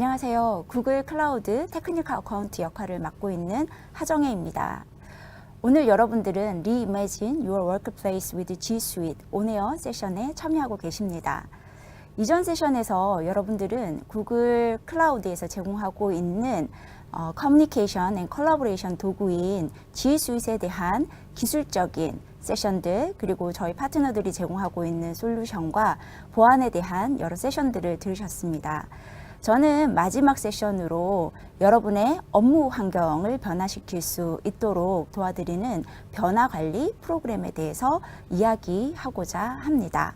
안녕하세요. 구글 클라우드 테크니컬 어카운트 역할을 맡고 있는 하정혜입니다. 오늘 여러분들은 Reimagine Your Workplace with G Suite 온에어 세션에 참여하고 계십니다. 이전 세션에서 여러분들은 구글 클라우드에서 제공하고 있는 커뮤니케이션 앤 컬래버레이션 도구인 G Suite에 대한 기술적인 세션들, 그리고 저희 파트너들이 제공하고 있는 솔루션과 보안에 대한 여러 세션들을 들으셨습니다. 저는 마지막 세션으로 여러분의 업무 환경을 변화시킬 수 있도록 도와드리는 변화 관리 프로그램에 대해서 이야기하고자 합니다.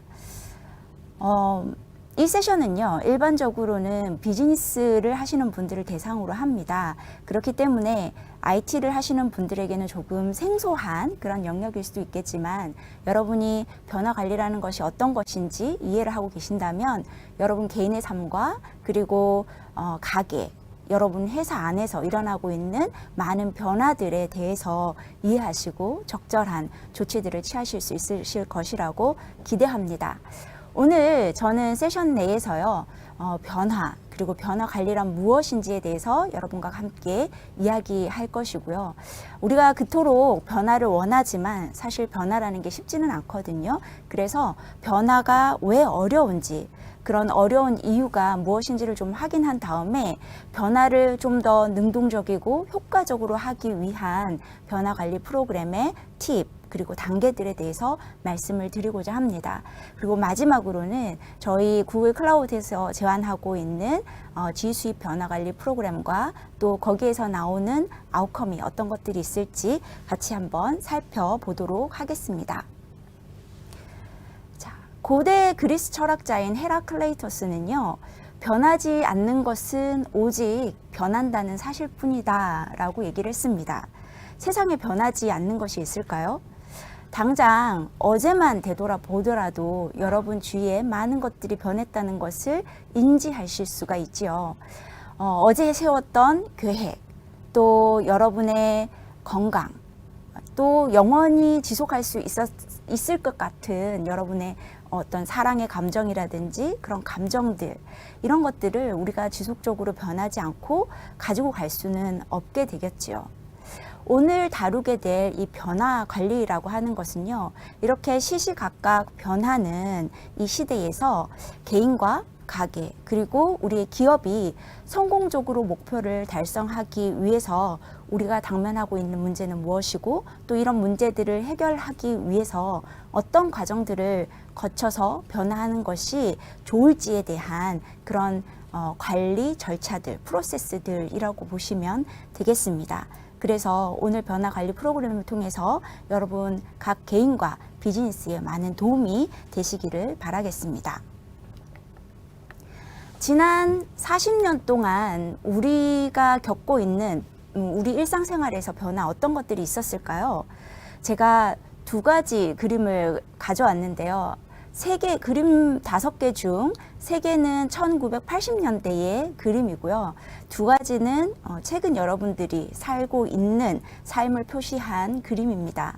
이 세션은요, 일반적으로는 비즈니스를 하시는 분들을 대상으로 합니다. 그렇기 때문에 IT를 하시는 분들에게는 조금 생소한 그런 영역일 수도 있겠지만, 여러분이 변화 관리라는 것이 어떤 것인지 이해를 하고 계신다면 여러분 개인의 삶과 그리고 가게, 여러분 회사 안에서 일어나고 있는 많은 변화들에 대해서 이해하시고 적절한 조치들을 취하실 수 있으실 것이라고 기대합니다. 오늘 저는 세션 내에서요, 변화, 그리고 변화 관리란 무엇인지에 대해서 여러분과 함께 이야기할 것이고요. 우리가 그토록 변화를 원하지만 사실 변화라는 게 쉽지는 않거든요. 그래서 변화가 왜 어려운지, 그런 어려운 이유가 무엇인지를 좀 확인한 다음에 변화를 좀 더 능동적이고 효과적으로 하기 위한 변화 관리 프로그램의 팁, 그리고 단계들에 대해서 말씀을 드리고자 합니다. 그리고 마지막으로는 저희 구글 클라우드에서 제안하고 있는 G Suite 변화 관리 프로그램과 또 거기에서 나오는 아웃컴이 어떤 것들이 있을지 같이 한번 살펴보도록 하겠습니다. 자, 고대 그리스 철학자인 헤라클레이토스는요, 변하지 않는 것은 오직 변한다는 사실뿐이다 라고 얘기를 했습니다. 세상에 변하지 않는 것이 있을까요? 당장 어제만 되돌아보더라도 여러분 주위에 많은 것들이 변했다는 것을 인지하실 수가 있지요. 어제 세웠던 계획, 또 여러분의 건강, 또 영원히 지속할 수 있을 것 같은 여러분의 어떤 사랑의 감정이라든지 그런 감정들, 이런 것들을 우리가 지속적으로 변하지 않고 가지고 갈 수는 없게 되겠지요. 오늘 다루게 될 이 변화 관리라고 하는 것은요, 이렇게 시시각각 변하는 이 시대에서 개인과 가게, 그리고 우리의 기업이 성공적으로 목표를 달성하기 위해서 우리가 당면하고 있는 문제는 무엇이고, 또 이런 문제들을 해결하기 위해서 어떤 과정들을 거쳐서 변화하는 것이 좋을지에 대한 그런 관리 절차들, 프로세스들이라고 보시면 되겠습니다. 그래서 오늘 변화 관리 프로그램을 통해서 여러분 각 개인과 비즈니스에 많은 도움이 되시기를 바라겠습니다. 지난 40년 동안 우리가 겪고 있는 우리 일상생활에서 변화 어떤 것들이 있었을까요? 제가 두 가지 그림을 가져왔는데요. 그림 5개 중 3개는 1980년대의 그림이고요. 두 가지는 최근 여러분들이 살고 있는 삶을 표시한 그림입니다.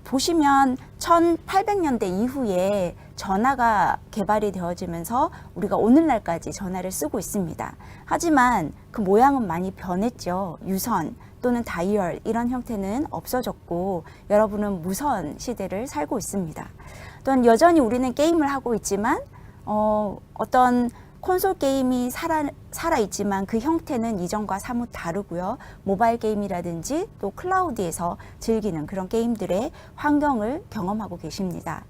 보시면 1800년대 이후에 전화가 개발이 되어지면서 우리가 오늘날까지 전화를 쓰고 있습니다. 하지만 그 모양은 많이 변했죠. 유선 또는 다이얼, 이런 형태는 없어졌고 여러분은 무선 시대를 살고 있습니다. 또한 여전히 우리는 게임을 하고 있지만 어떤 콘솔 게임이 살아있지만 그 형태는 이전과 사뭇 다르고요. 모바일 게임이라든지 또 클라우드에서 즐기는 그런 게임들의 환경을 경험하고 계십니다.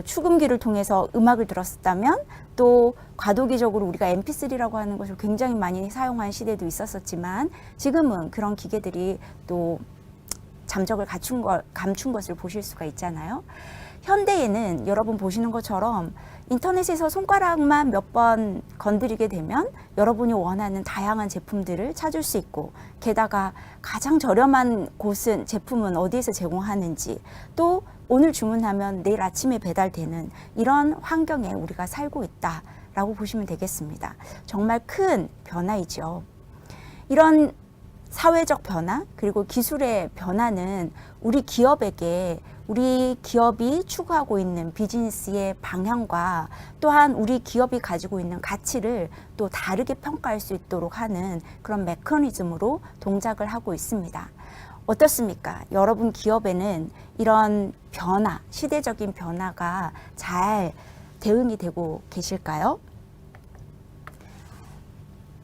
축음기를 통해서 음악을 들었다면 또 과도기적으로 우리가 MP3라고 하는 것을 굉장히 많이 사용한 시대도 있었지만 지금은 그런 기계들이 또 잠적을 감춘 것을 보실 수가 있잖아요. 현대에는 여러분 보시는 것처럼 인터넷에서 손가락만 몇 번 건드리게 되면 여러분이 원하는 다양한 제품들을 찾을 수 있고, 게다가 가장 저렴한 제품은 어디에서 제공하는지, 또 오늘 주문하면 내일 아침에 배달되는 이런 환경에 우리가 살고 있다라고 보시면 되겠습니다. 정말 큰 변화이죠. 이런 사회적 변화, 그리고 기술의 변화는 우리 기업에게 우리 기업이 추구하고 있는 비즈니스의 방향과 또한 우리 기업이 가지고 있는 가치를 또 다르게 평가할 수 있도록 하는 그런 메커니즘으로 동작을 하고 있습니다. 어떻습니까? 여러분 기업에는 이런 변화, 시대적인 변화가 잘 대응이 되고 계실까요?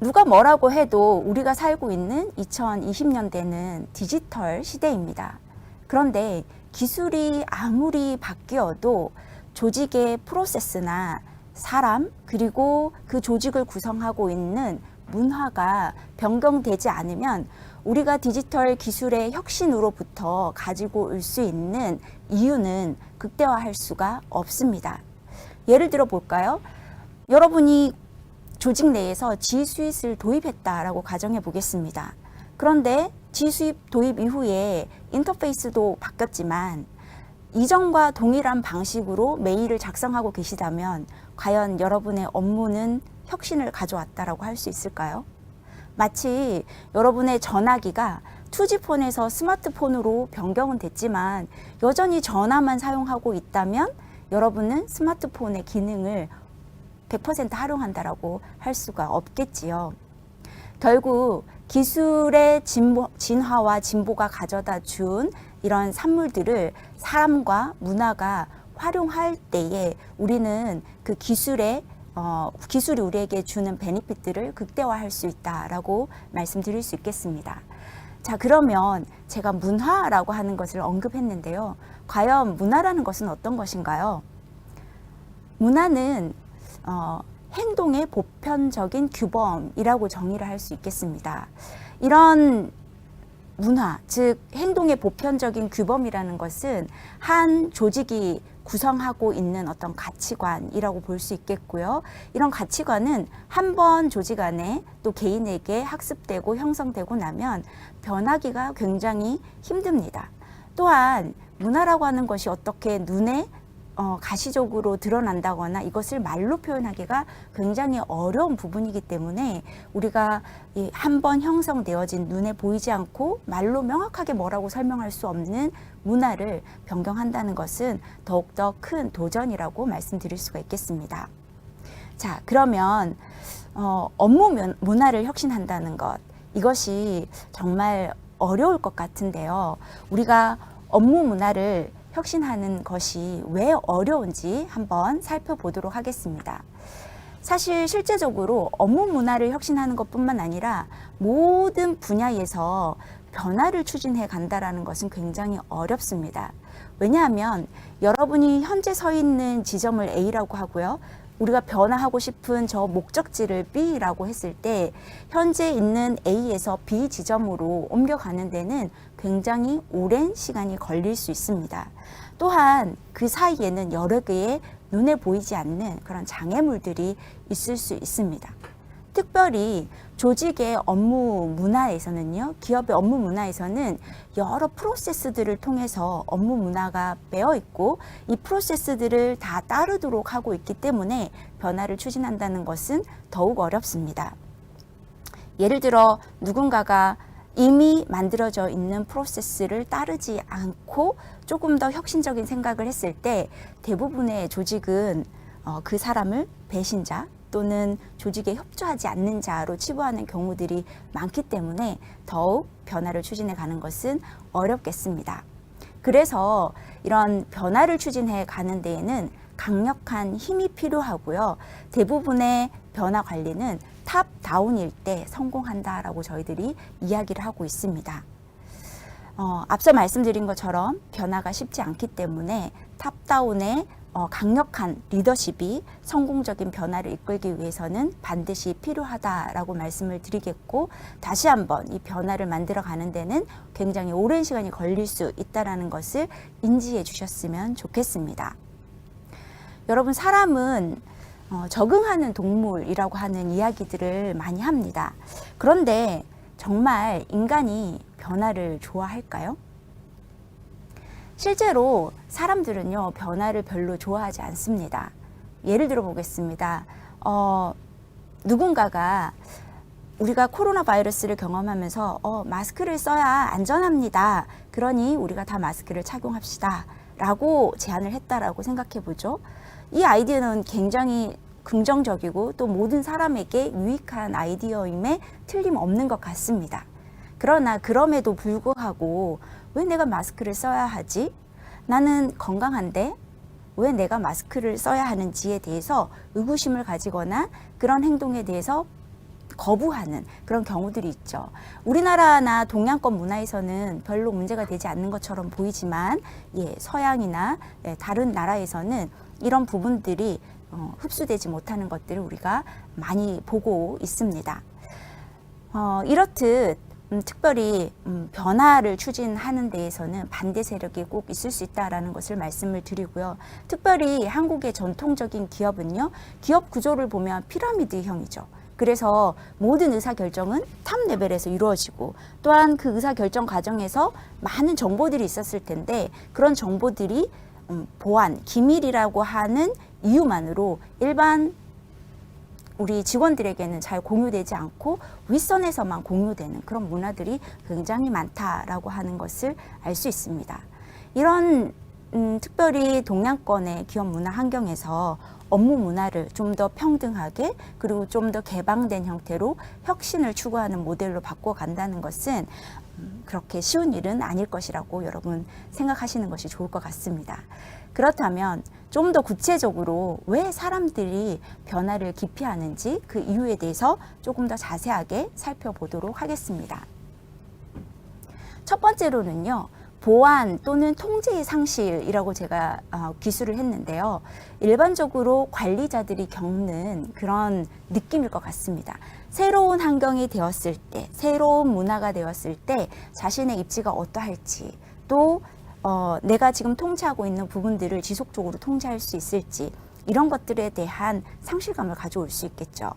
누가 뭐라고 해도 우리가 살고 있는 2020년대는 디지털 시대입니다. 그런데 기술이 아무리 바뀌어도 조직의 프로세스나 사람 그리고 그 조직을 구성하고 있는 문화가 변경되지 않으면 우리가 디지털 기술의 혁신으로부터 가지고 올 수 있는 이유는 극대화할 수가 없습니다. 예를 들어 볼까요? 여러분이 조직 내에서 G수잇을 도입했다라고 가정해 보겠습니다. 그런데 G수잇 도입 이후에 인터페이스도 바뀌었지만 이전과 동일한 방식으로 메일을 작성하고 계시다면 과연 여러분의 업무는 혁신을 가져왔다라고 할 수 있을까요? 마치 여러분의 전화기가 2G폰에서 스마트폰으로 변경은 됐지만 여전히 전화만 사용하고 있다면 여러분은 스마트폰의 기능을 100% 활용한다라고 할 수가 없겠지요. 결국 기술의 진화와 진보가 가져다 준 이런 산물들을 사람과 문화가 활용할 때에 우리는 그 기술이 우리에게 주는 베니핏들을 극대화할 수 있다라고 말씀드릴 수 있겠습니다. 자, 그러면 제가 문화라고 하는 것을 언급했는데요. 과연 문화라는 것은 어떤 것인가요? 문화는 행동의 보편적인 규범이라고 정의를 할 수 있겠습니다. 이런 문화, 즉 행동의 보편적인 규범이라는 것은 한 조직이 구성하고 있는 어떤 가치관이라고 볼 수 있겠고요. 이런 가치관은 한 번 조직 안에 또 개인에게 학습되고 형성되고 나면 변하기가 굉장히 힘듭니다. 또한 문화라고 하는 것이 어떻게 눈에 가시적으로 드러난다거나 이것을 말로 표현하기가 굉장히 어려운 부분이기 때문에 우리가 한 번 형성되어진 눈에 보이지 않고 말로 명확하게 뭐라고 설명할 수 없는 문화를 변경한다는 것은 더욱더 큰 도전이라고 말씀드릴 수가 있겠습니다. 자, 그러면 업무 문화를 혁신한다는 것, 이것이 정말 어려울 것 같은데요. 우리가 업무 문화를 혁신하는 것이 왜 어려운지 한번 살펴보도록 하겠습니다. 사실 실제적으로 업무 문화를 혁신하는 것뿐만 아니라 모든 분야에서 변화를 추진해 간다라는 것은 굉장히 어렵습니다. 왜냐하면 여러분이 현재 서 있는 지점을 A라고 하고요. 우리가 변화하고 싶은 저 목적지를 B라고 했을 때 현재 있는 A에서 B 지점으로 옮겨가는 데는 굉장히 오랜 시간이 걸릴 수 있습니다. 또한 그 사이에는 여러 개의 눈에 보이지 않는 그런 장애물들이 있을 수 있습니다. 특별히 조직의 업무 문화에서는요, 기업의 업무 문화에서는 여러 프로세스들을 통해서 업무 문화가 빼어 있고 이 프로세스들을 다 따르도록 하고 있기 때문에 변화를 추진한다는 것은 더욱 어렵습니다. 예를 들어 누군가가 이미 만들어져 있는 프로세스를 따르지 않고 조금 더 혁신적인 생각을 했을 때 대부분의 조직은 그 사람을 배신자 또는 조직에 협조하지 않는 자로 치부하는 경우들이 많기 때문에 더욱 변화를 추진해 가는 것은 어렵겠습니다. 그래서 이런 변화를 추진해 가는 데에는 강력한 힘이 필요하고요. 대부분의 변화 관리는 탑다운일 때 성공한다라고 저희들이 이야기를 하고 있습니다. 앞서 말씀드린 것처럼 변화가 쉽지 않기 때문에 탑다운의 강력한 리더십이 성공적인 변화를 이끌기 위해서는 반드시 필요하다라고 말씀을 드리겠고, 다시 한번 이 변화를 만들어 가는 데는 굉장히 오랜 시간이 걸릴 수 있다는 것을 인지해 주셨으면 좋겠습니다. 여러분, 사람은 적응하는 동물이라고 하는 이야기들을 많이 합니다. 그런데 정말 인간이 변화를 좋아할까요? 실제로 사람들은요, 변화를 별로 좋아하지 않습니다. 예를 들어 보겠습니다. 누군가가 우리가 코로나 바이러스를 경험하면서 마스크를 써야 안전합니다. 그러니 우리가 다 마스크를 착용합시다 라고 제안을 했다라고 생각해 보죠. 이 아이디어는 굉장히 긍정적이고 또 모든 사람에게 유익한 아이디어임에 틀림없는 것 같습니다. 그러나 그럼에도 불구하고 왜 내가 마스크를 써야 하지? 나는 건강한데 왜 내가 마스크를 써야 하는지에 대해서 의구심을 가지거나 그런 행동에 대해서 거부하는 그런 경우들이 있죠. 우리나라나 동양권 문화에서는 별로 문제가 되지 않는 것처럼 보이지만 서양이나 다른 나라에서는 이런 부분들이 흡수되지 못하는 것들을 우리가 많이 보고 있습니다. 이렇듯 특별히 변화를 추진하는 데에서는 반대 세력이 꼭 있을 수 있다라는 것을 말씀을 드리고요. 특별히 한국의 전통적인 기업은요, 기업 구조를 보면 피라미드형이죠. 그래서 모든 의사결정은 탑 레벨에서 이루어지고 또한 그 의사결정 과정에서 많은 정보들이 있었을 텐데 그런 정보들이 보안, 기밀이라고 하는 이유만으로 일반 우리 직원들에게는 잘 공유되지 않고 윗선에서만 공유되는 그런 문화들이 굉장히 많다라고 하는 것을 알 수 있습니다. 이런 특별히 동양권의 기업 문화 환경에서 업무 문화를 좀 더 평등하게 그리고 좀 더 개방된 형태로 혁신을 추구하는 모델로 바꿔간다는 것은 그렇게 쉬운 일은 아닐 것이라고 여러분 생각하시는 것이 좋을 것 같습니다. 그렇다면 좀 더 구체적으로 왜 사람들이 변화를 기피하는지 그 이유에 대해서 조금 더 자세하게 살펴보도록 하겠습니다. 첫 번째로는요. 보안 또는 통제의 상실이라고 제가 기술을 했는데요. 일반적으로 관리자들이 겪는 그런 느낌일 것 같습니다. 새로운 환경이 되었을 때, 새로운 문화가 되었을 때 자신의 입지가 어떠할지, 또 내가 지금 통제하고 있는 부분들을 지속적으로 통제할 수 있을지 이런 것들에 대한 상실감을 가져올 수 있겠죠.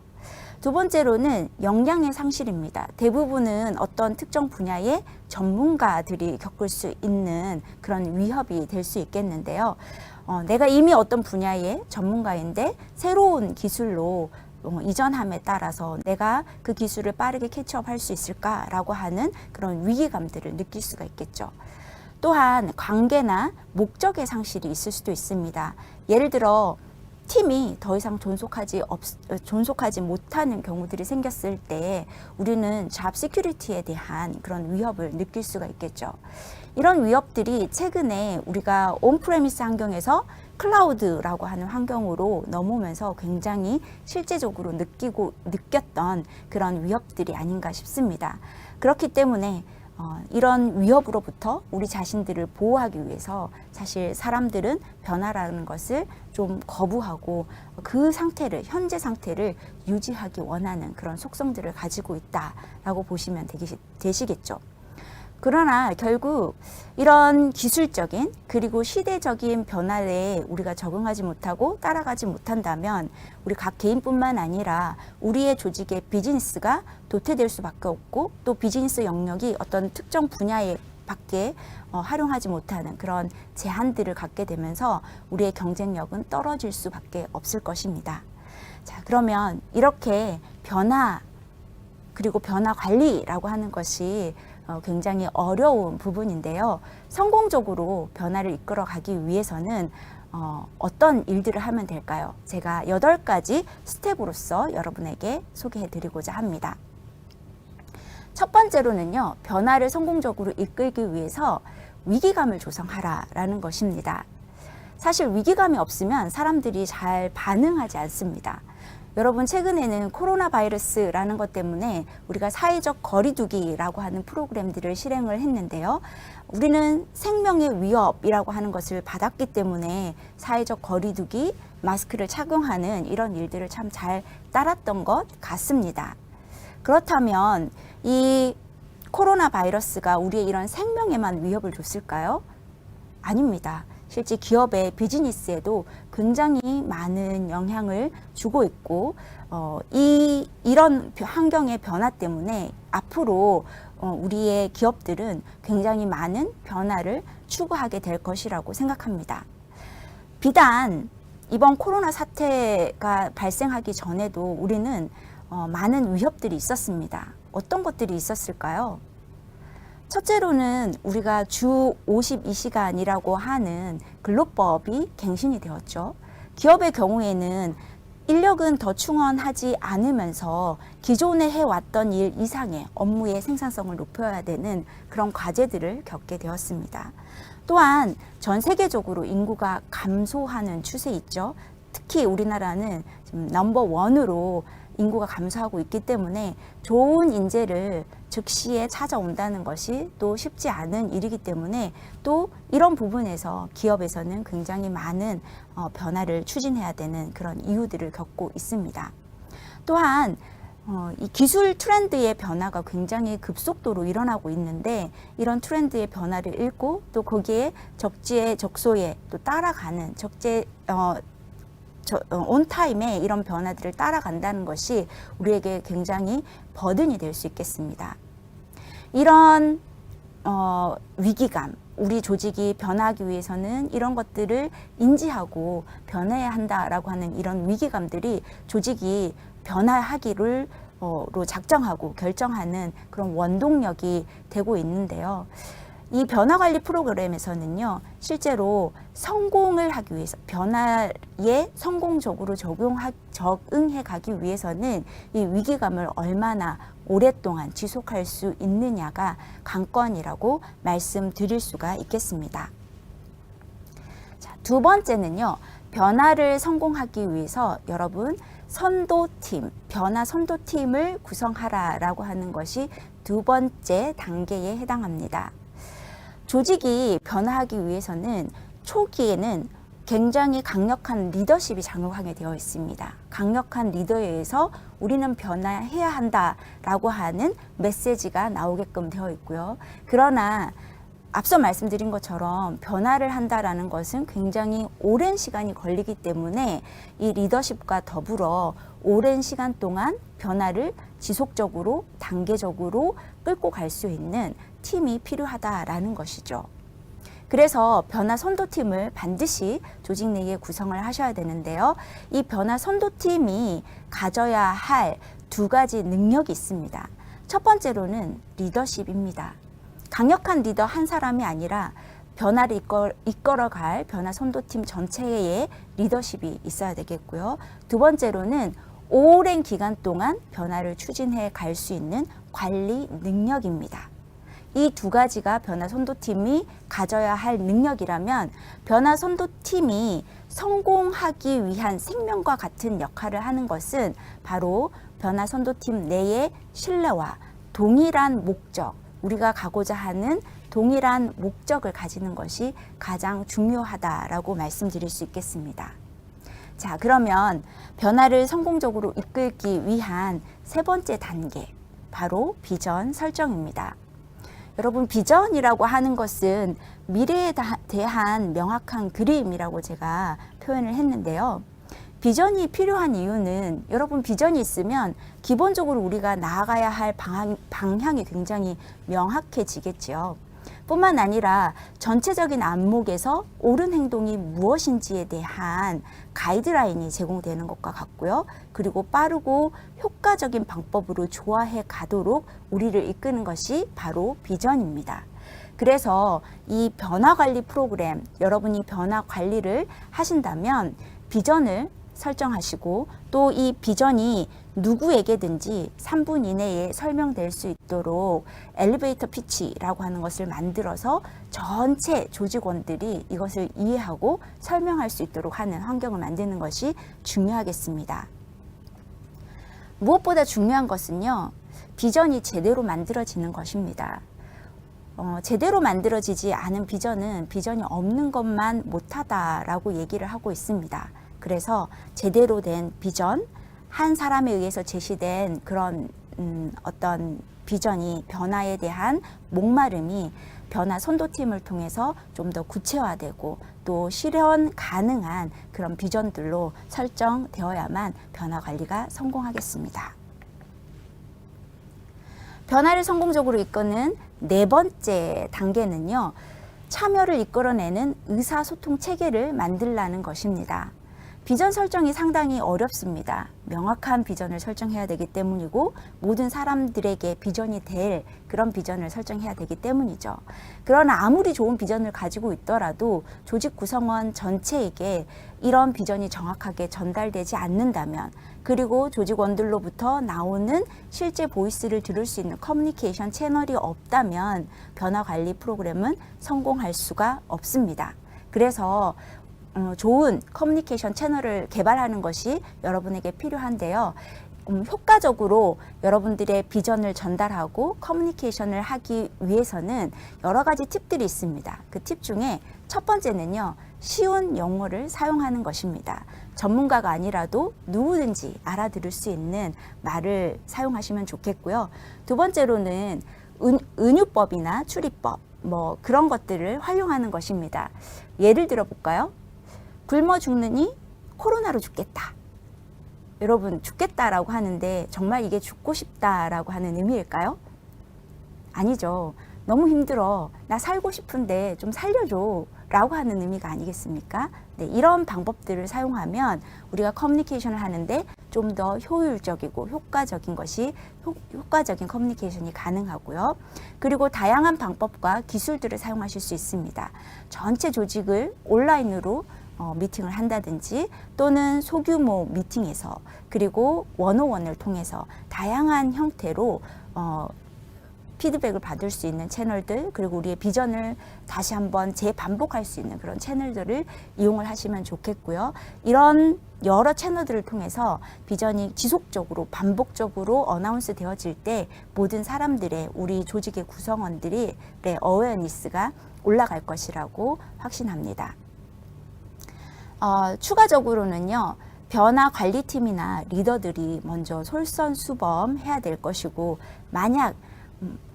두 번째로는 역량의 상실입니다. 대부분은 어떤 특정 분야의 전문가들이 겪을 수 있는 그런 위협이 될 수 있겠는데요. 내가 이미 어떤 분야의 전문가인데 새로운 기술로 이전함에 따라서 내가 그 기술을 빠르게 캐치업할 수 있을까라고 하는 그런 위기감들을 느낄 수가 있겠죠. 또한 관계나 목적의 상실이 있을 수도 있습니다. 예를 들어 팀이 더 이상 존속하지 못하는 경우들이 생겼을 때 우리는 잡 시큐리티에 대한 그런 위협을 느낄 수가 있겠죠. 이런 위협들이 최근에 우리가 온프레미스 환경에서 클라우드라고 하는 환경으로 넘어오면서 굉장히 실제적으로 느꼈던 그런 위협들이 아닌가 싶습니다. 그렇기 때문에 이런 위협으로부터 우리 자신들을 보호하기 위해서 사실 사람들은 변화라는 것을 좀 거부하고 그 상태를, 현재 상태를 유지하기 원하는 그런 속성들을 가지고 있다라고 보시면 되시겠죠. 그러나 결국 이런 기술적인 그리고 시대적인 변화에 우리가 적응하지 못하고 따라가지 못한다면 우리 각 개인뿐만 아니라 우리의 조직의 비즈니스가 도태될 수밖에 없고 또 비즈니스 영역이 어떤 특정 분야에 밖에 활용하지 못하는 그런 제한들을 갖게 되면서 우리의 경쟁력은 떨어질 수밖에 없을 것입니다. 자, 그러면 이렇게 변화 그리고 변화 관리라고 하는 것이 굉장히 어려운 부분인데요. 성공적으로 변화를 이끌어가기 위해서는 어떤 일들을 하면 될까요? 제가 8가지 스텝으로서 여러분에게 소개해드리고자 합니다. 첫 번째로는요, 변화를 성공적으로 이끌기 위해서 위기감을 조성하라라는 것입니다. 사실 위기감이 없으면 사람들이 잘 반응하지 않습니다. 여러분 최근에는 코로나 바이러스라는 것 때문에 우리가 사회적 거리두기라고 하는 프로그램들을 실행을 했는데요. 우리는 생명의 위협이라고 하는 것을 받았기 때문에 사회적 거리두기, 마스크를 착용하는 이런 일들을 참 잘 따랐던 것 같습니다. 그렇다면 이 코로나 바이러스가 우리의 이런 생명에만 위협을 줬을까요? 아닙니다. 실제 기업의 비즈니스에도 굉장히 많은 영향을 주고 있고 이런 환경의 변화 때문에 앞으로 우리의 기업들은 굉장히 많은 변화를 추구하게 될 것이라고 생각합니다. 비단 이번 코로나 사태가 발생하기 전에도 우리는 많은 위협들이 있었습니다. 어떤 것들이 있었을까요? 첫째로는 우리가 주 52시간이라고 하는 근로법이 갱신이 되었죠. 기업의 경우에는 인력은 더 충원하지 않으면서 기존에 해왔던 일 이상의 업무의 생산성을 높여야 되는 그런 과제들을 겪게 되었습니다. 또한 전 세계적으로 인구가 감소하는 추세 있죠. 특히 우리나라는 지금 넘버1으로 인구가 감소하고 있기 때문에 좋은 인재를 즉시에 찾아온다는 것이 또 쉽지 않은 일이기 때문에 또 이런 부분에서 기업에서는 굉장히 많은 변화를 추진해야 되는 그런 이유들을 겪고 있습니다. 또한 이 기술 트렌드의 변화가 굉장히 급속도로 일어나고 있는데 이런 트렌드의 변화를 읽고 또 거기에 적지에 적소에 또 따라가는 온타임에 이런 변화들을 따라간다는 것이 우리에게 굉장히 버든이 될 수 있겠습니다. 이런 위기감, 우리 조직이 변화하기 위해서는 이런 것들을 인지하고 변해야 한다라고 하는 이런 위기감들이 조직이 변화하기를 로 작정하고 결정하는 그런 원동력이 되고 있는데요. 이 변화관리 프로그램에서는요, 실제로 성공을 하기 위해서 변화에 성공적으로 적응해 가기 위해서는 이 위기감을 얼마나 오랫동안 지속할 수 있느냐가 관건이라고 말씀드릴 수가 있겠습니다. 자, 두 번째는요, 변화를 성공하기 위해서 여러분 선도팀, 변화 선도팀을 구성하라라고 하는 것이 두 번째 단계에 해당합니다. 조직이 변화하기 위해서는 초기에는 굉장히 강력한 리더십이 작용하게 되어 있습니다. 강력한 리더에 의해서 우리는 변화해야 한다라고 하는 메시지가 나오게끔 되어 있고요. 그러나 앞서 말씀드린 것처럼 변화를 한다라는 것은 굉장히 오랜 시간이 걸리기 때문에 이 리더십과 더불어 오랜 시간 동안 변화를 지속적으로 단계적으로 끌고 갈 수 있는 팀이 필요하다라는 것이죠. 그래서 변화 선도팀을 반드시 조직 내에 구성을 하셔야 되는데요. 이 변화 선도팀이 가져야 할 두 가지 능력이 있습니다. 첫 번째로는 리더십입니다. 강력한 리더 한 사람이 아니라 변화를 이끌어갈 변화 선도팀 전체의 리더십이 있어야 되겠고요. 두 번째로는 오랜 기간 동안 변화를 추진해 갈 수 있는 관리 능력입니다. 이 두 가지가 변화 선도팀이 가져야 할 능력이라면 변화 선도팀이 성공하기 위한 생명과 같은 역할을 하는 것은 바로 변화 선도팀 내의 신뢰와 동일한 목적, 우리가 가고자 하는 동일한 목적을 가지는 것이 가장 중요하다라고 말씀드릴 수 있겠습니다. 자, 그러면 변화를 성공적으로 이끌기 위한 세 번째 단계, 바로 비전 설정입니다. 여러분, 비전이라고 하는 것은 미래에 대한 명확한 그림이라고 제가 표현을 했는데요. 비전이 필요한 이유는 여러분 비전이 있으면 기본적으로 우리가 나아가야 할 방향이 굉장히 명확해지겠지요. 뿐만 아니라 전체적인 안목에서 옳은 행동이 무엇인지에 대한 가이드라인이 제공되는 것과 같고요. 그리고 빠르고 효과적인 방법으로 조화해 가도록 우리를 이끄는 것이 바로 비전입니다. 그래서 이 변화 관리 프로그램, 여러분이 변화 관리를 하신다면 비전을 설정하시고 또 이 비전이 누구에게든지 3분 이내에 설명될 수 있도록 엘리베이터 피치라고 하는 것을 만들어서 전체 조직원들이 이것을 이해하고 설명할 수 있도록 하는 환경을 만드는 것이 중요하겠습니다. 무엇보다 중요한 것은요, 비전이 제대로 만들어지는 것입니다. 제대로 만들어지지 않은 비전은 비전이 없는 것만 못하다라고 얘기를 하고 있습니다. 그래서 제대로 된 비전, 한 사람에 의해서 제시된 그런 어떤 비전이 변화에 대한 목마름이 변화 선도팀을 통해서 좀 더 구체화되고 또 실현 가능한 그런 비전들로 설정되어야만 변화 관리가 성공하겠습니다. 변화를 성공적으로 이끄는 네 번째 단계는요, 참여를 이끌어내는 의사소통 체계를 만들라는 것입니다. 비전 설정이 상당히 어렵습니다. 명확한 비전을 설정해야 되기 때문이고 모든 사람들에게 비전이 될 그런 비전을 설정해야 되기 때문이죠. 그러나 아무리 좋은 비전을 가지고 있더라도 조직 구성원 전체에게 이런 비전이 정확하게 전달되지 않는다면, 그리고 조직원들로부터 나오는 실제 보이스를 들을 수 있는 커뮤니케이션 채널이 없다면 변화관리 프로그램은 성공할 수가 없습니다. 그래서 좋은 커뮤니케이션 채널을 개발하는 것이 여러분에게 필요한데요. 효과적으로 여러분들의 비전을 전달하고 커뮤니케이션을 하기 위해서는 여러 가지 팁들이 있습니다. 그 팁 중에 첫 번째는요, 쉬운 용어를 사용하는 것입니다. 전문가가 아니라도 누구든지 알아들을 수 있는 말을 사용하시면 좋겠고요. 두 번째로는 은유법이나 추리법, 뭐 그런 것들을 활용하는 것입니다. 예를 들어 볼까요? 굶어 죽느니 코로나로 죽겠다. 여러분, 죽겠다라고 하는데 정말 이게 죽고 싶다라고 하는 의미일까요? 아니죠. 너무 힘들어. 나 살고 싶은데 좀 살려줘. 라고 하는 의미가 아니겠습니까? 네, 이런 방법들을 사용하면 우리가 커뮤니케이션을 하는데 좀 더 효율적이고 효과적인 커뮤니케이션이 가능하고요. 그리고 다양한 방법과 기술들을 사용하실 수 있습니다. 전체 조직을 온라인으로 미팅을 한다든지, 또는 소규모 미팅에서, 그리고 원오원을 통해서 다양한 형태로 피드백을 받을 수 있는 채널들, 그리고 우리의 비전을 다시 한번 재반복할 수 있는 그런 채널들을 이용을 하시면 좋겠고요. 이런 여러 채널들을 통해서 비전이 지속적으로 반복적으로 어나운스 되어질 때 모든 사람들의, 우리 조직의 구성원들의 어웨어니스가 올라갈 것이라고 확신합니다. 추가적으로는요, 변화 관리팀이나 리더들이 먼저 솔선수범해야 될 것이고, 만약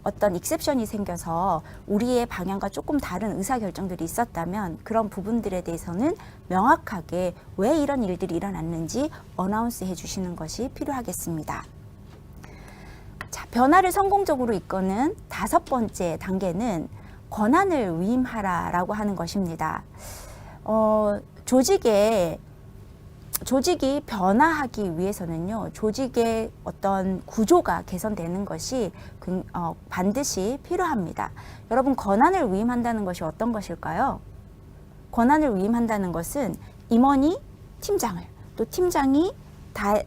어떤 익셉션이 생겨서 우리의 방향과 조금 다른 의사결정들이 있었다면 그런 부분들에 대해서는 명확하게 왜 이런 일들이 일어났는지 어나운스 해주시는 것이 필요하겠습니다. 자, 변화를 성공적으로 이끄는 5번째 단계는 권한을 위임하라라고 하는 것입니다. 조직이 변화하기 위해서는요, 조직의 어떤 구조가 개선되는 것이 반드시 필요합니다. 여러분, 권한을 위임한다는 것이 어떤 것일까요? 권한을 위임한다는 것은 임원이 팀장을, 또 팀장이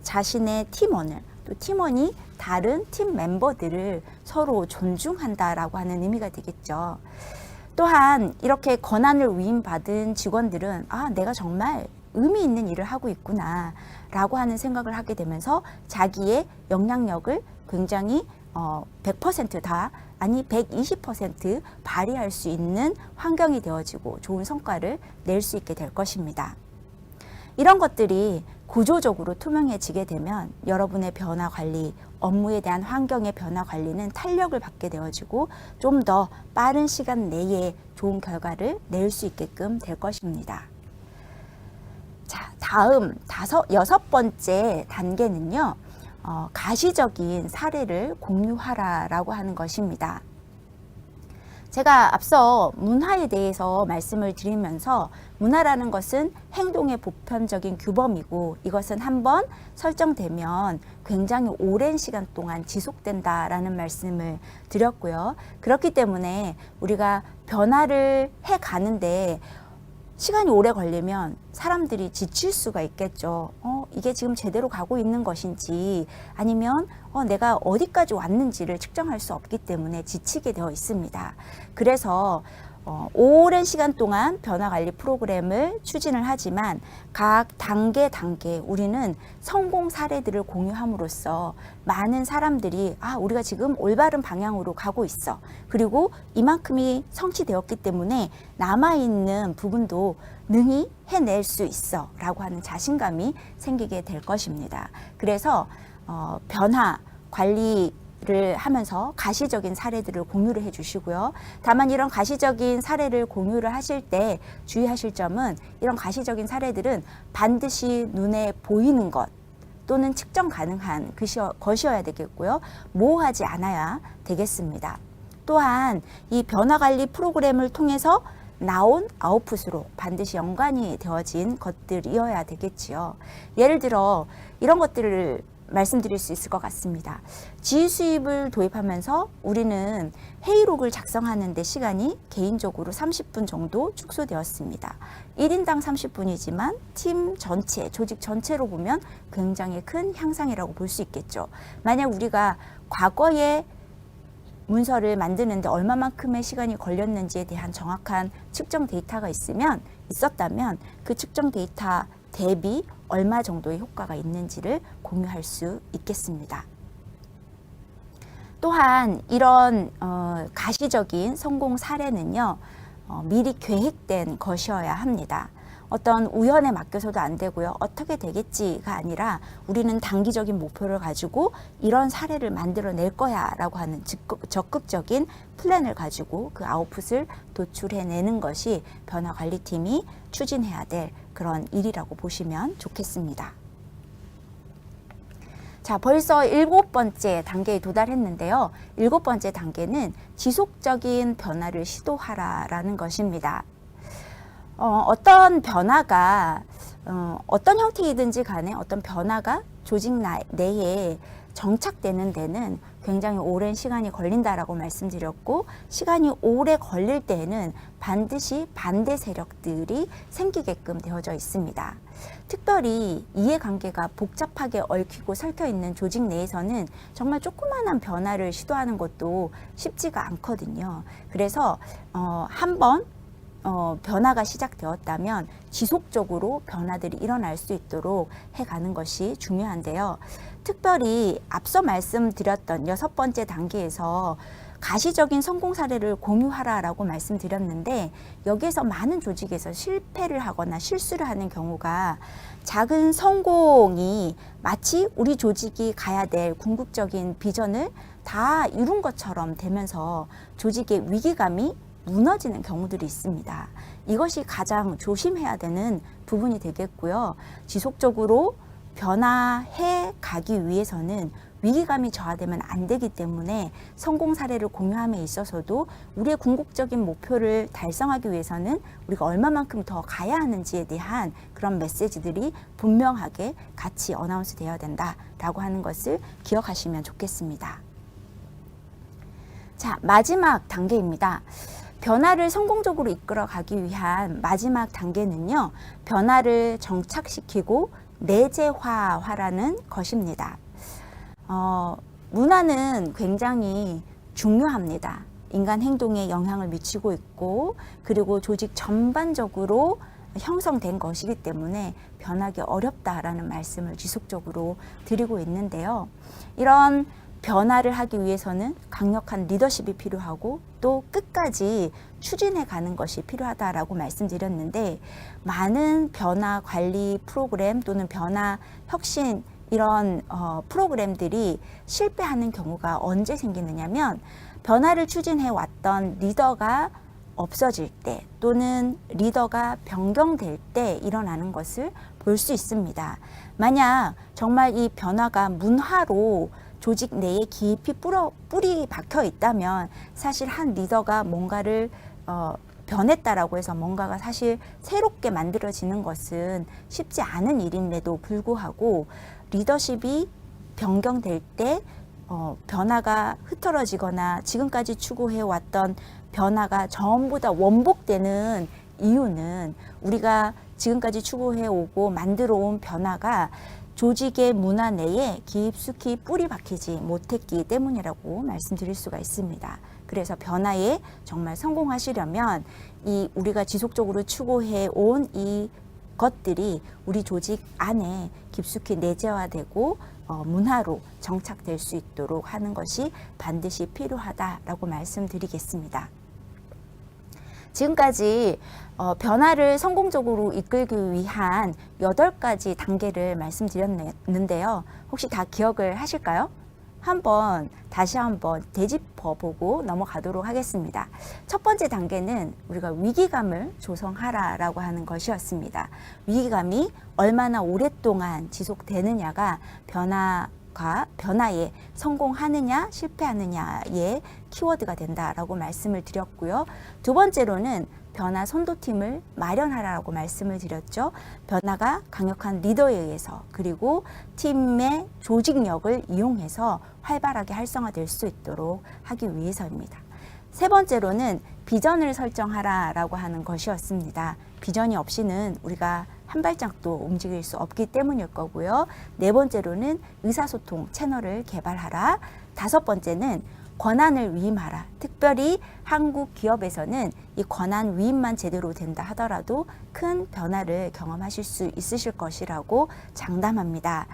자신의 팀원을, 또 팀원이 다른 팀 멤버들을 서로 존중한다라고 하는 의미가 되겠죠. 또한 이렇게 권한을 위임받은 직원들은 내가 정말 의미 있는 일을 하고 있구나 라고 하는 생각을 하게 되면서 자기의 영향력을 굉장히 100% 아니 120% 발휘할 수 있는 환경이 되어지고 좋은 성과를 낼 수 있게 될 것입니다. 이런 것들이 구조적으로 투명해지게 되면 여러분의 변화 관리, 업무에 대한 환경의 변화 관리는 탄력을 받게 되어지고 좀 더 빠른 시간 내에 좋은 결과를 낼 수 있게끔 될 것입니다. 자, 다음 6번째 단계는요, 가시적인 사례를 공유하라라고 하는 것입니다. 제가 앞서 문화에 대해서 말씀을 드리면서 문화라는 것은 행동의 보편적인 규범이고 이것은 한번 설정되면 굉장히 오랜 시간 동안 지속된다라는 말씀을 드렸고요. 그렇기 때문에 우리가 변화를 해 가는데 시간이 오래 걸리면 사람들이 지칠 수가 있겠죠. 이게 지금 제대로 가고 있는 것인지, 아니면 내가 어디까지 왔는지를 측정할 수 없기 때문에 지치게 되어 있습니다. 그래서 오랜 시간 동안 변화관리 프로그램을 추진을 하지만 각 단계 우리는 성공 사례들을 공유함으로써 많은 사람들이 우리가 지금 올바른 방향으로 가고 있어. 그리고 이만큼이 성취되었기 때문에 남아있는 부분도 능히 해낼 수 있어 라고 하는 자신감이 생기게 될 것입니다. 그래서 변화 관리를 하면서 가시적인 사례들을 공유를 해주시고요. 다만 이런 가시적인 사례를 공유를 하실 때 주의하실 점은, 이런 가시적인 사례들은 반드시 눈에 보이는 것 또는 측정 가능한 것이어야 되겠고요. 모호하지 않아야 되겠습니다. 또한 이 변화관리 프로그램을 통해서 나온 아웃풋으로 반드시 연관이 되어진 것들이어야 되겠지요. 예를 들어 이런 것들을 말씀드릴 수 있을 것 같습니다. 지휘수입을 도입하면서 우리는 회의록을 작성하는 데 시간이 개인적으로 30분 정도 축소되었습니다. 1인당 30분이지만 팀 전체, 조직 전체로 보면 굉장히 큰 향상이라고 볼 수 있겠죠. 만약 우리가 과거에 문서를 만드는데 얼마만큼의 시간이 걸렸는지에 대한 정확한 측정 데이터가 있었다면 그 측정 데이터 대비 얼마 정도의 효과가 있는지를 공유할 수 있겠습니다. 또한 이런 가시적인 성공 사례는요, 미리 계획된 것이어야 합니다. 어떤 우연에 맡겨서도 안 되고요. 어떻게 되겠지가 아니라 우리는 단기적인 목표를 가지고 이런 사례를 만들어낼 거야 라고 하는 적극적인 플랜을 가지고 그 아웃풋을 도출해내는 것이 변화관리팀이 추진해야 될 그런 일이라고 보시면 좋겠습니다. 자, 벌써 7번째 단계에 도달했는데요. 7번째 단계는 지속적인 변화를 시도하라라는 것입니다. 어떤 변화가 어떤 형태이든지 간에 어떤 변화가 조직 내에 정착되는 데는 굉장히 오랜 시간이 걸린다라고 말씀드렸고, 시간이 오래 걸릴 때에는 반드시 반대 세력들이 생기게끔 되어져 있습니다. 특별히 이해관계가 복잡하게 얽히고 설켜 있는 조직 내에서는 정말 조그마한 변화를 시도하는 것도 쉽지가 않거든요. 그래서 한번 변화가 시작되었다면 지속적으로 변화들이 일어날 수 있도록 해가는 것이 중요한데요. 특별히 앞서 말씀드렸던 6번째 단계에서 가시적인 성공 사례를 공유하라라고 말씀드렸는데, 여기에서 많은 조직에서 실패를 하거나 실수를 하는 경우가 작은 성공이 마치 우리 조직이 가야 될 궁극적인 비전을 다 이룬 것처럼 되면서 조직의 위기감이 무너지는 경우들이 있습니다. 이것이 가장 조심해야 되는 부분이 되겠고요. 지속적으로 변화해 가기 위해서는 위기감이 저하되면 안 되기 때문에 성공 사례를 공유함에 있어서도 우리의 궁극적인 목표를 달성하기 위해서는 우리가 얼마만큼 더 가야 하는지에 대한 그런 메시지들이 분명하게 같이 어나운스 되어야 된다라고 하는 것을 기억하시면 좋겠습니다. 자, 마지막 단계입니다. 변화를 성공적으로 이끌어 가기 위한 마지막 단계는요, 변화를 정착시키고 내재화하라는 것입니다. 문화는 굉장히 중요합니다. 인간 행동에 영향을 미치고 있고, 그리고 조직 전반적으로 형성된 것이기 때문에 변하기 어렵다라는 말씀을 지속적으로 드리고 있는데요. 이런 변화를 하기 위해서는 강력한 리더십이 필요하고 또 끝까지 추진해 가는 것이 필요하다라고 말씀드렸는데, 많은 변화 관리 프로그램 또는 변화 혁신 이런 프로그램들이 실패하는 경우가 언제 생기느냐면, 변화를 추진해 왔던 리더가 없어질 때 또는 리더가 변경될 때 일어나는 것을 볼 수 있습니다. 만약 정말 이 변화가 문화로 조직 내에 깊이 뿌리 박혀 있다면, 사실 한 리더가 뭔가를 변했다라고 해서 뭔가가 사실 새롭게 만들어지는 것은 쉽지 않은 일임에도 불구하고, 리더십이 변경될 때 변화가 흐트러지거나 지금까지 추구해 왔던 변화가 전부 다 원복되는 이유는 우리가 지금까지 추구해 오고 만들어 온 변화가 조직의 문화 내에 깊숙이 뿌리 박히지 못했기 때문이라고 말씀드릴 수가 있습니다. 그래서 변화에 정말 성공하시려면 이 우리가 지속적으로 추구해 온 이 것들이 우리 조직 안에 깊숙이 내재화되고 문화로 정착될 수 있도록 하는 것이 반드시 필요하다라고 말씀드리겠습니다. 지금까지 변화를 성공적으로 이끌기 위한 8가지 단계를 말씀드렸는데요. 혹시 다 기억을 하실까요? 다시 한번 되짚어보고 넘어가도록 하겠습니다. 첫 번째 단계는 우리가 위기감을 조성하라라고 하는 것이었습니다. 위기감이 얼마나 오랫동안 지속되느냐가 변화에 성공하느냐 실패하느냐의 키워드가 된다라고 말씀을 드렸고요. 두 번째로는 변화 선도팀을 마련하라고 말씀을 드렸죠. 변화가 강력한 리더에 의해서 그리고 팀의 조직력을 이용해서 활발하게 활성화될 수 있도록 하기 위해서입니다. 세 번째로는 비전을 설정하라라고 하는 것이었습니다. 비전이 없이는 우리가 한 발짝도 움직일 수 없기 때문일 거고요. 네 번째로는 의사소통 채널을 개발하라. 다섯 번째는 권한을 위임하라. 특별히 한국 기업에서는 이 권한 위임만 제대로 된다 하더라도 큰 변화를 경험하실 수 있으실 것이라고 장담합니다.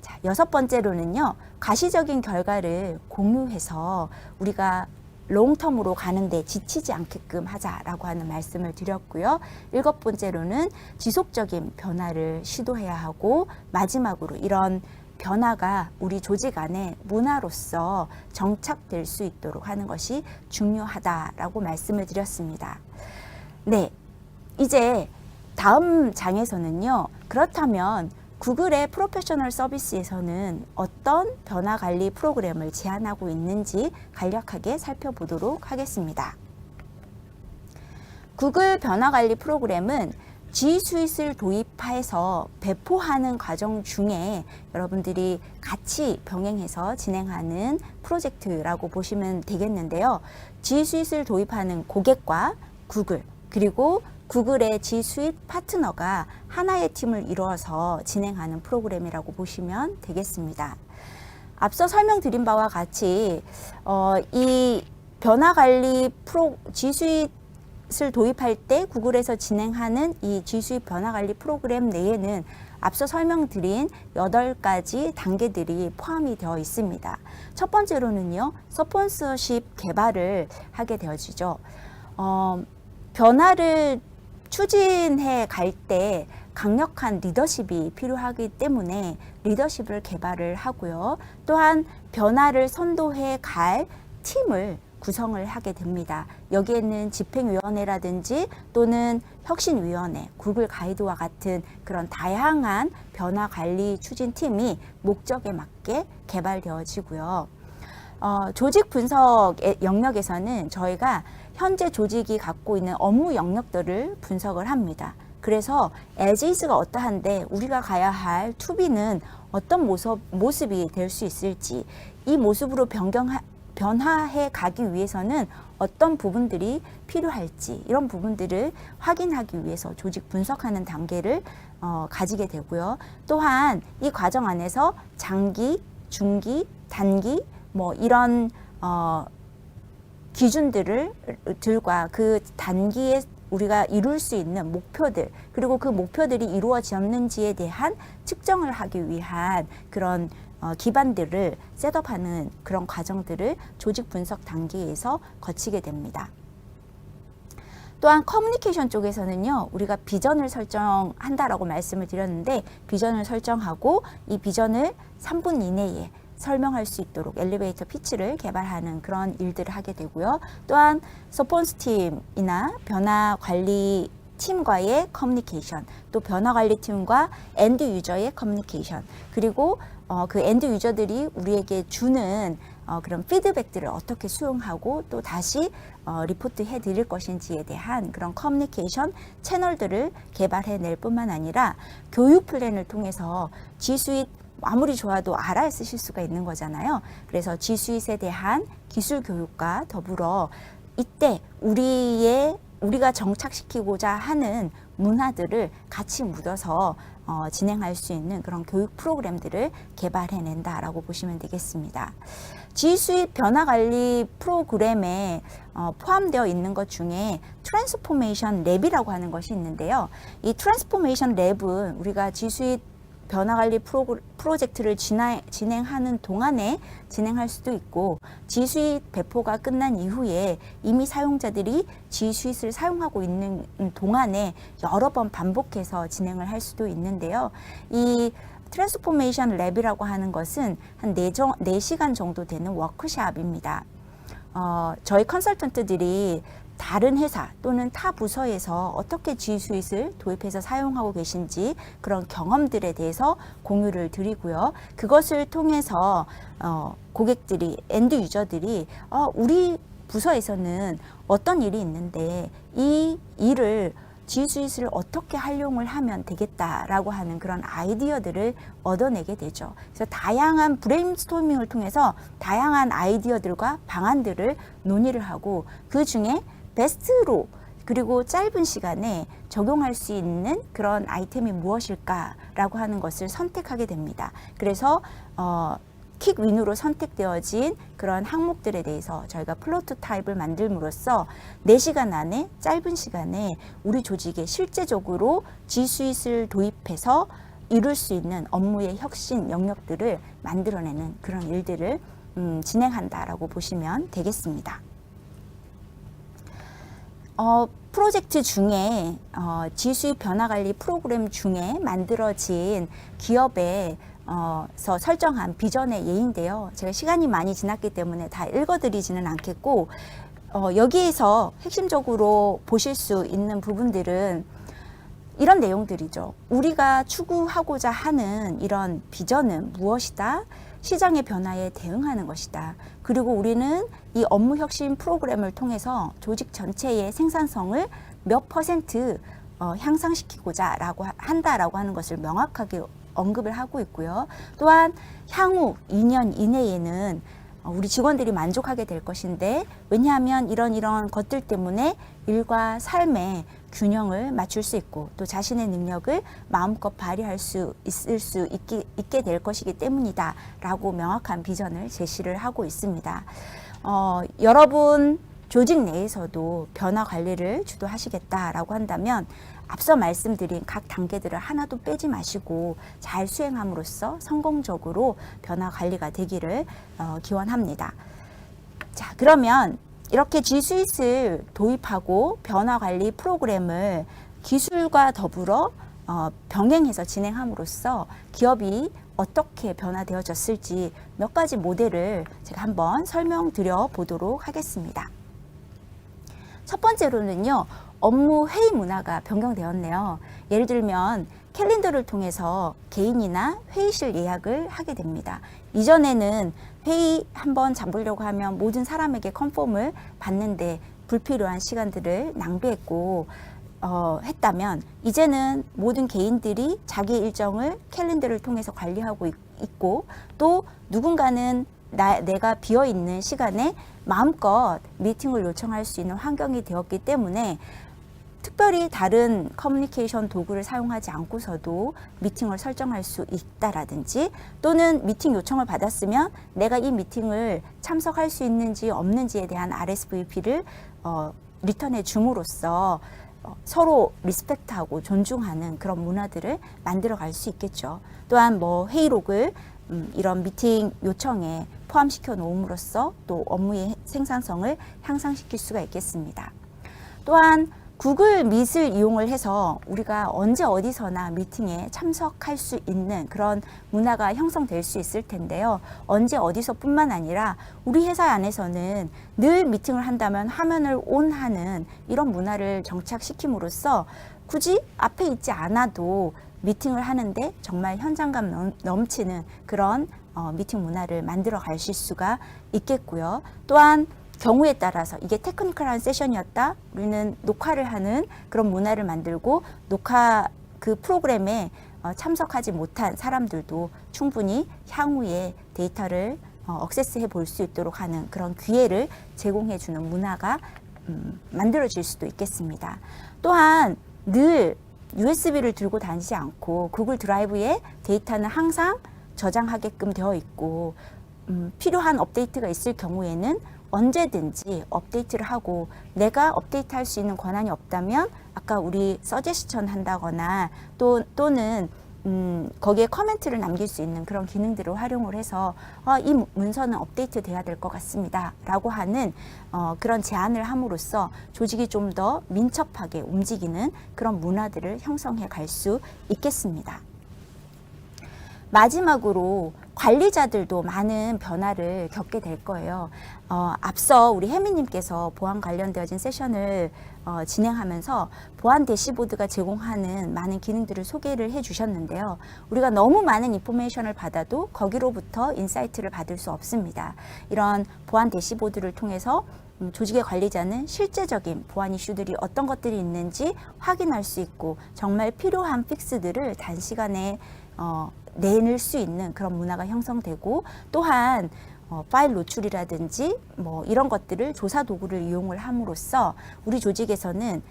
자, 여섯 번째로는요, 가시적인 결과를 공유해서 우리가 롱텀으로 가는데 지치지 않게끔 하자라고 하는 말씀을 드렸고요. 일곱 번째로는 지속적인 변화를 시도해야 하고, 마지막으로 이런 변화가 우리 조직 안에 문화로서 정착될 수 있도록 하는 것이 중요하다라고 말씀을 드렸습니다. 네, 이제 다음 장에서는요, 그렇다면 구글의 프로페셔널 서비스에서는 어떤 변화 관리 프로그램을 제안하고 있는지 간략하게 살펴보도록 하겠습니다. 구글 변화 관리 프로그램은 G 스윗을 도입해서 배포하는 과정 중에 여러분들이 같이 병행해서 진행하는 프로젝트라고 보시면 되겠는데요. G 스윗을 도입하는 고객과 구글, 그리고 구글의 G 스윗 파트너가 하나의 팀을 이루어서 진행하는 프로그램이라고 보시면 되겠습니다. 앞서 설명드린 바와 같이 이 변화관리 G 스윗을 도입할 때 구글에서 진행하는 이 G 스윗 변화관리 프로그램 내에는 앞서 설명드린 8가지 단계들이 포함이 되어 있습니다. 첫 번째로는요, 스폰서십 개발을 하게 되어지죠. 변화를 추진해 갈 때 강력한 리더십이 필요하기 때문에 리더십을 개발을 하고요. 또한 변화를 선도해 갈 팀을 구성을 하게 됩니다. 여기에는 집행위원회라든지 또는 혁신위원회, 구글 가이드와 같은 그런 다양한 변화 관리 추진팀이 목적에 맞게 개발되어지고요. 조직 분석 영역에서는 저희가 현재 조직이 갖고 있는 업무 영역들을 분석을 합니다. 그래서 as is가 어떠한데 우리가 가야 할 to-be는 어떤 모습이 될 수 있을지, 이 모습으로 변화해 가기 위해서는 어떤 부분들이 필요할지, 이런 부분들을 확인하기 위해서 조직 분석하는 단계를 가지게 되고요. 또한 이 과정 안에서 장기, 중기, 단기 이런 기준들과 그 단기에 우리가 이룰 수 있는 목표들, 그리고 그 목표들이 이루어졌는지에 대한 측정을 하기 위한 그런 기반들을 셋업하는 그런 과정들을 조직 분석 단계에서 거치게 됩니다. 또한 커뮤니케이션 쪽에서는요, 우리가 비전을 설정한다라고 말씀을 드렸는데, 비전을 설정하고 이 비전을 3분 이내에 설명할 수 있도록 엘리베이터 피치를 개발하는 그런 일들을 하게 되고요. 또한 서포트 팀이나 변화 관리 팀과의 커뮤니케이션, 또 변화 관리 팀과 엔드 유저의 커뮤니케이션, 그리고 그 엔드 유저들이 우리에게 주는 그런 피드백들을 어떻게 수용하고 또 다시 리포트 해 드릴 것인지에 대한 그런 커뮤니케이션 채널들을 개발해 낼 뿐만 아니라 교육 플랜을 통해서 G 스윗 아무리 좋아도 알아야 쓰실 수가 있는 거잖아요. 그래서 G 스윗에 대한 기술 교육과 더불어 이때 우리가 정착시키고자 하는 문화들을 같이 묻어서 진행할 수 있는 그런 교육 프로그램들을 개발해낸다라고 보시면 되겠습니다. G 스윗 변화 관리 프로그램에 포함되어 있는 것 중에 트랜스포메이션 랩이라고 하는 것이 있는데요. 이 트랜스포메이션 랩은 우리가 G 스윗 변화관리 프로젝트를 진행하는 동안에 진행할 수도 있고, G 스윗 배포가 끝난 이후에 이미 사용자들이 G 스윗을 사용하고 있는 동안에 여러 번 반복해서 진행을 할 수도 있는데요. 이 트랜스포메이션 랩이라고 하는 것은 한 4시간 정도 되는 워크샵입니다. 저희 컨설턴트들이 다른 회사 또는 타 부서에서 어떻게 G 스윗을 도입해서 사용하고 계신지 그런 경험들에 대해서 공유를 드리고요. 그것을 통해서 고객들이, 엔드 유저들이 우리 부서에서는 어떤 일이 있는데 이 일을 G 스윗을 어떻게 활용을 하면 되겠다라고 하는 그런 아이디어들을 얻어내게 되죠. 그래서 다양한 브레인스토밍을 통해서 다양한 아이디어들과 방안들을 논의를 하고 그 중에 베스트로 그리고 짧은 시간에 적용할 수 있는 그런 아이템이 무엇일까라고 하는 것을 선택하게 됩니다. 그래서 킥윈으로 선택되어진 그런 항목들에 대해서 저희가 플로토타입을 만들므로써 4시간 안에 짧은 시간에 우리 조직에 실제적으로 G 스윗을 도입해서 이룰 수 있는 업무의 혁신 영역들을 만들어내는 그런 일들을 진행한다라고 보시면 되겠습니다. 프로젝트 중에 G 스윗 변화관리 프로그램 중에 만들어진 기업의 서 설정한 비전의 예인데요. 제가 시간이 많이 지났기 때문에 다 읽어드리지는 않겠고 여기에서 핵심적으로 보실 수 있는 부분들은 이런 내용들이죠. 우리가 추구하고자 하는 이런 비전은 무엇이다? 시장의 변화에 대응하는 것이다. 그리고 우리는 이 업무 혁신 프로그램을 통해서 조직 전체의 생산성을 몇 퍼센트 향상시키고자 한다라고 하는 것을 명확하게 언급을 하고 있고요. 또한 향후 2년 이내에는 우리 직원들이 만족하게 될 것인데 왜냐하면 이런 것들 때문에 일과 삶의 균형을 맞출 수 있고 또 자신의 능력을 마음껏 발휘할 수 있게 될 것이기 때문이다 라고 명확한 비전을 제시를 하고 있습니다. 여러분 조직 내에서도 변화 관리를 주도하시겠다라고 한다면 앞서 말씀드린 각 단계들을 하나도 빼지 마시고 잘 수행함으로써 성공적으로 변화 관리가 되기를 기원합니다. 자, 그러면 이렇게 G 스윗을 도입하고 변화 관리 프로그램을 기술과 더불어 병행해서 진행함으로써 기업이 어떻게 변화되어졌을지 몇 가지 모델을 제가 한번 설명드려 보도록 하겠습니다. 첫 번째로는요, 업무 회의 문화가 변경되었네요. 예를 들면 캘린더를 통해서 개인이나 회의실 예약을 하게 됩니다. 이전에는 회의 한번 잡으려고 하면 모든 사람에게 컨펌을 받는데 불필요한 시간들을 낭비했고 했다면 이제는 모든 개인들이 자기 일정을 캘린더를 통해서 관리하고 있고 또 누군가는 내가 비어있는 시간에 마음껏 미팅을 요청할 수 있는 환경이 되었기 때문에 특별히 다른 커뮤니케이션 도구를 사용하지 않고서도 미팅을 설정할 수 있다라든지 또는 미팅 요청을 받았으면 내가 이 미팅을 참석할 수 있는지 없는지에 대한 RSVP를 리턴해 줌으로써 서로 리스펙트하고 존중하는 그런 문화들을 만들어 갈 수 있겠죠. 또한 회의록을 이런 미팅 요청에 포함시켜 놓음으로써 또 업무의 생산성을 향상시킬 수가 있겠습니다. 또한 구글 미트을 이용을 해서 우리가 언제 어디서나 미팅에 참석할 수 있는 그런 문화가 형성될 수 있을 텐데요. 언제 어디서뿐만 아니라 우리 회사 안에서는 늘 미팅을 한다면 화면을 온하는 이런 문화를 정착시킴으로써 굳이 앞에 있지 않아도 미팅을 하는데 정말 현장감 넘치는 그런 미팅 문화를 만들어 가실 수가 있겠고요. 또한 경우에 따라서 이게 테크니컬한 세션이었다. 우리는 녹화를 하는 그런 문화를 만들고 녹화 그 프로그램에 참석하지 못한 사람들도 충분히 향후에 데이터를 액세스해 볼 수 있도록 하는 그런 기회를 제공해 주는 문화가 만들어질 수도 있겠습니다. 또한 늘 USB를 들고 다니지 않고 구글 드라이브에 데이터는 항상 저장하게끔 되어 있고 필요한 업데이트가 있을 경우에는 언제든지 업데이트를 하고 내가 업데이트할 수 있는 권한이 없다면 아까 우리 서제스천 한다거나 또는 거기에 커멘트를 남길 수 있는 그런 기능들을 활용을 해서 이 문서는 업데이트 돼야 될 것 같습니다 라고 하는 그런 제안을 함으로써 조직이 좀 더 민첩하게 움직이는 그런 문화들을 형성해 갈 수 있겠습니다. 마지막으로 관리자들도 많은 변화를 겪게 될 거예요. 앞서 우리 혜미님께서 보안 관련되어진 세션을 진행하면서 보안 대시보드가 제공하는 많은 기능들을 소개를 해 주셨는데요. 우리가 너무 많은 인포메이션을 받아도 거기로부터 인사이트를 받을 수 없습니다. 이런 보안 대시보드를 통해서 조직의 관리자는 실제적인 보안 이슈들이 어떤 것들이 있는지 확인할 수 있고 정말 필요한 픽스들을 단시간에 내놓을 수 있는 그런 문화가 형성되고, 또한 파일 노출이라든지 뭐 이런 것들을 조사 도구를 이용을 함으로써 우리 조직에서는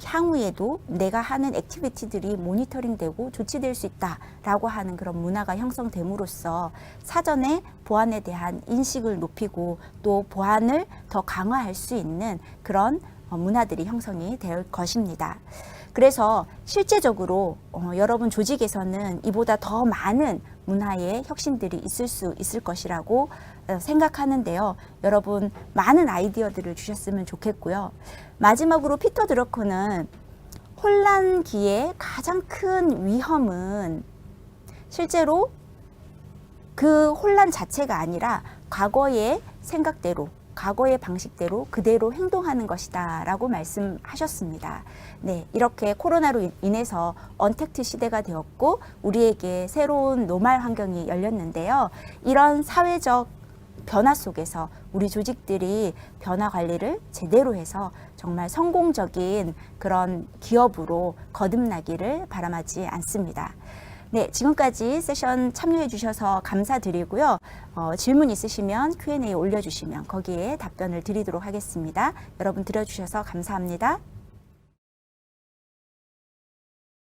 향후에도 내가 하는 액티비티들이 모니터링되고 조치될 수 있다라고 하는 그런 문화가 형성됨으로써 사전에 보안에 대한 인식을 높이고 또 보안을 더 강화할 수 있는 그런 문화들이 형성이 될 것입니다. 그래서 실제적으로 여러분 조직에서는 이보다 더 많은 문화의 혁신들이 있을 수 있을 것이라고 생각하는데요. 여러분 많은 아이디어들을 주셨으면 좋겠고요. 마지막으로 피터 드러커는 혼란기의 가장 큰 위험은 실제로 그 혼란 자체가 아니라 과거의 생각대로, 과거의 방식대로 그대로 행동하는 것이다 라고 말씀하셨습니다. 네, 이렇게 코로나로 인해서 언택트 시대가 되었고 우리에게 새로운 노말 환경이 열렸는데요. 이런 사회적 변화 속에서 우리 조직들이 변화 관리를 제대로 해서 정말 성공적인 그런 기업으로 거듭나기를 바람하지 않습니다. 네, 지금까지 세션 참여해 주셔서 감사드리고요. 질문 있으시면 Q&A 올려주시면 거기에 답변을 드리도록 하겠습니다. 여러분 들어주셔서 감사합니다.